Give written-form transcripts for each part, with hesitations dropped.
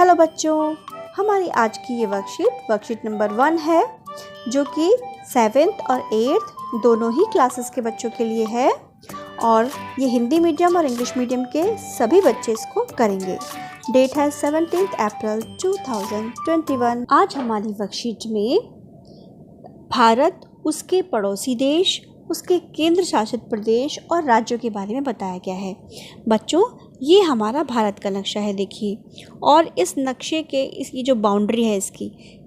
Hello बच्चों, हमारी आज की ये वर्कशीट नंबर 1 है, जो कि 7th और 8th दोनों ही क्लासेस के बच्चों के लिए है और ये हिंदी मीडियम और इंग्लिश मीडियम के सभी बच्चे इसको करेंगे। डेट है 17 अप्रैल 2021। आज हमारी वर्कशीट में भारत, उसके पड़ोसी देश, उसके केंद्र शासित प्रदेश और राज्यों के बारे में बताया गया है। बच्चों, ये हमारा भारत का नक्शा है, देखिए। और इस नक्शे के इसकी जो बाउंड्री है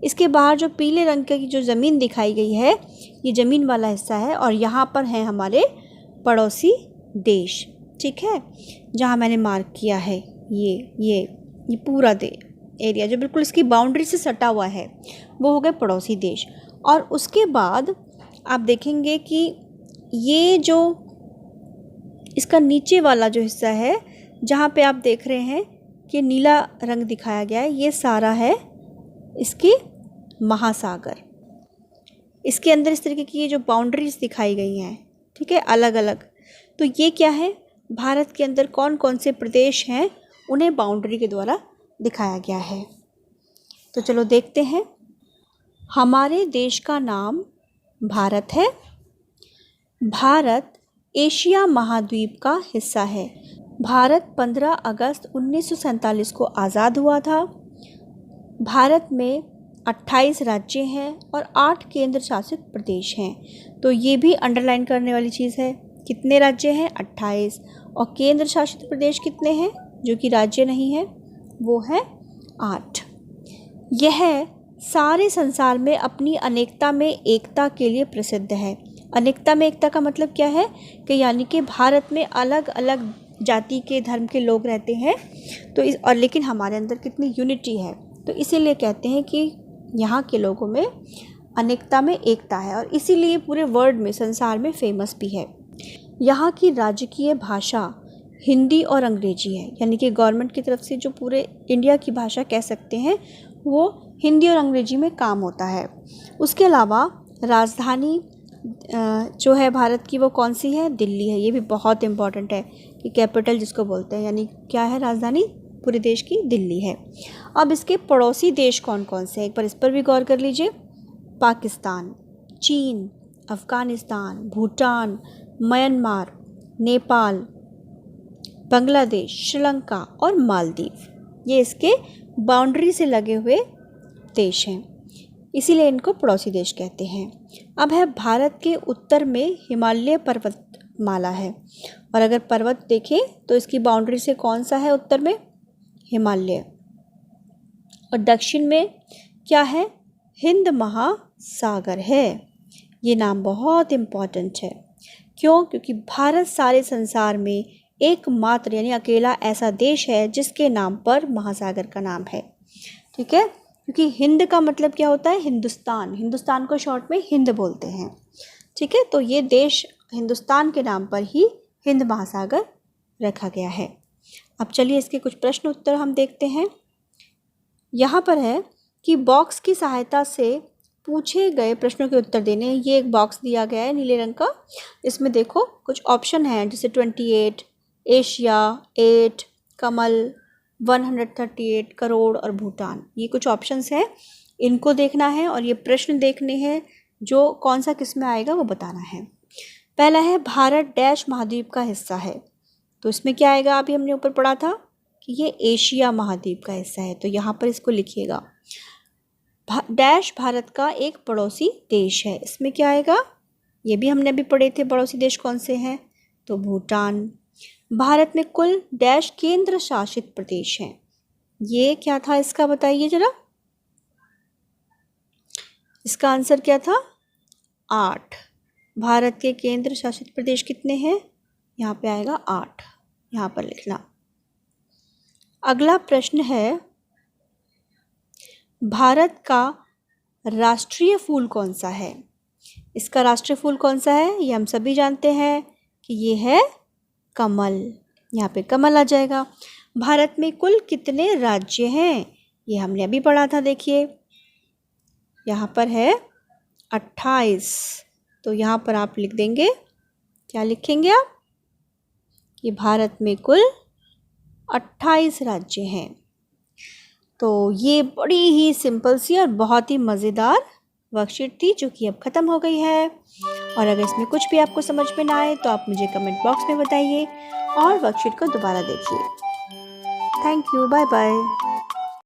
इसके बाहर जो पीले रंग की जो ज़मीन दिखाई गई है, ये ज़मीन वाला हिस्सा है और यहाँ पर हैं हमारे पड़ोसी देश, ठीक है। जहाँ मैंने मार्क किया है ये पूरा एरिया जो बिल्कुल इसकी बाउंड्री से सटा हुआ है, वो हो गए पड़ोसी देश। और उसके बाद आप देखेंगे कि ये जो इसका नीचे वाला जो हिस्सा है, जहाँ पे आप देख रहे हैं कि नीला रंग दिखाया गया है, ये सारा है इसके महासागर। इसके अंदर इस तरीके की ये जो बाउंड्रीज दिखाई गई हैं, ठीक है, अलग अलग। तो ये क्या है, भारत के अंदर कौन कौन से प्रदेश हैं, उन्हें बाउंड्री के द्वारा दिखाया गया है। तो चलो देखते हैं। हमारे देश का नाम भारत है। भारत एशिया महाद्वीप का हिस्सा है। भारत 15 अगस्त 1947 को आज़ाद हुआ था। भारत में 28 राज्य हैं और 8 केंद्र शासित प्रदेश हैं। तो ये भी अंडरलाइन करने वाली चीज़ है। कितने राज्य हैं? 28। और केंद्र शासित प्रदेश कितने हैं, जो कि राज्य नहीं है? वो है 8। यह सारे संसार में अपनी अनेकता में एकता के लिए प्रसिद्ध है। अनेकता में एकता का मतलब क्या है कि यानी कि भारत में अलग अलग जाति के, धर्म के लोग रहते हैं, तो लेकिन हमारे अंदर कितनी यूनिटी है, तो इसीलिए कहते हैं कि यहाँ के लोगों में अनेकता में एकता है और इसीलिए पूरे वर्ल्ड में, संसार में फेमस भी है। यहाँ की राजकीय भाषा हिंदी और अंग्रेजी है, यानी कि गवर्नमेंट की तरफ से जो पूरे इंडिया की भाषा कह सकते हैं, वो हिंदी और अंग्रेजी में काम होता है। उसके अलावा राजधानी जो है भारत की, वो कौन सी है? दिल्ली है। ये भी बहुत इम्पॉर्टेंट है कि कैपिटल जिसको बोलते हैं, यानी क्या है, राजधानी पूरे देश की दिल्ली है। अब इसके पड़ोसी देश कौन कौन से हैं, एक बार इस पर भी गौर कर लीजिए। पाकिस्तान, चीन, अफ़गानिस्तान, भूटान, म्यांमार, नेपाल, बांग्लादेश, श्रीलंका और मालदीव, ये इसके बाउंड्री से लगे हुए देश हैं, इसीलिए इनको पड़ोसी देश कहते हैं। अब है भारत के उत्तर में हिमालय पर्वतमाला है, और अगर पर्वत देखें तो इसकी बाउंड्री से कौन सा है उत्तर में? हिमालय। और दक्षिण में क्या है? हिंद महासागर है। ये नाम बहुत इम्पॉर्टेंट है। क्यों? क्योंकि भारत सारे संसार में एकमात्र यानी अकेला ऐसा देश है जिसके नाम पर महासागर का नाम है, ठीक है। क्योंकि हिंद का मतलब क्या होता है? हिंदुस्तान। हिंदुस्तान को शॉर्ट में हिंद बोलते हैं, ठीक है। तो ये देश हिंदुस्तान के नाम पर ही हिंद महासागर रखा गया है। अब चलिए इसके कुछ प्रश्न उत्तर हम देखते हैं। यहाँ पर है कि बॉक्स की सहायता से पूछे गए प्रश्नों के उत्तर देने। ये एक बॉक्स दिया गया है नीले रंग का, इसमें देखो कुछ ऑप्शन हैं, जैसे 28, एशिया, 8, कमल, 138, करोड़ और भूटान। ये कुछ ऑप्शंस हैं, इनको देखना है और ये प्रश्न देखने हैं, जो कौन सा किस में आएगा वो बताना है। पहला है भारत डैश महाद्वीप का हिस्सा है, तो इसमें क्या आएगा? अभी हमने ऊपर पढ़ा था कि ये एशिया महाद्वीप का हिस्सा है, तो यहाँ पर इसको लिखिएगा। डैश भारत का एक पड़ोसी देश है, इसमें क्या आएगा? ये भी हमने अभी पढ़े थे, पड़ोसी देश कौन से हैं, तो भूटान। भारत में कुल डैश केंद्र शासित प्रदेश हैं, ये क्या था इसका बताइए जरा। इसका आंसर क्या था? 8। भारत के केंद्र शासित प्रदेश कितने हैं? यहाँ पे आएगा 8, यहाँ पर लिखना। अगला प्रश्न है, भारत का राष्ट्रीय फूल कौन सा है? इसका राष्ट्रीय फूल कौन सा है? ये हम सभी जानते हैं कि ये है कमल। यहाँ पे कमल आ जाएगा। भारत में कुल कितने राज्य हैं? ये हमने अभी पढ़ा था, देखिए यहाँ पर है 28, तो यहाँ पर आप लिख देंगे, क्या लिखेंगे आप, कि भारत में कुल 28 राज्य हैं। तो ये बड़ी ही सिंपल सी और बहुत ही मज़ेदार वर्कशीट थी जो कि अब ख़त्म हो गई है। और अगर इसमें कुछ भी आपको समझ में ना आए तो आप मुझे कमेंट बॉक्स में बताइए और वर्कशीट को दोबारा देखिए। Thank you, bye bye.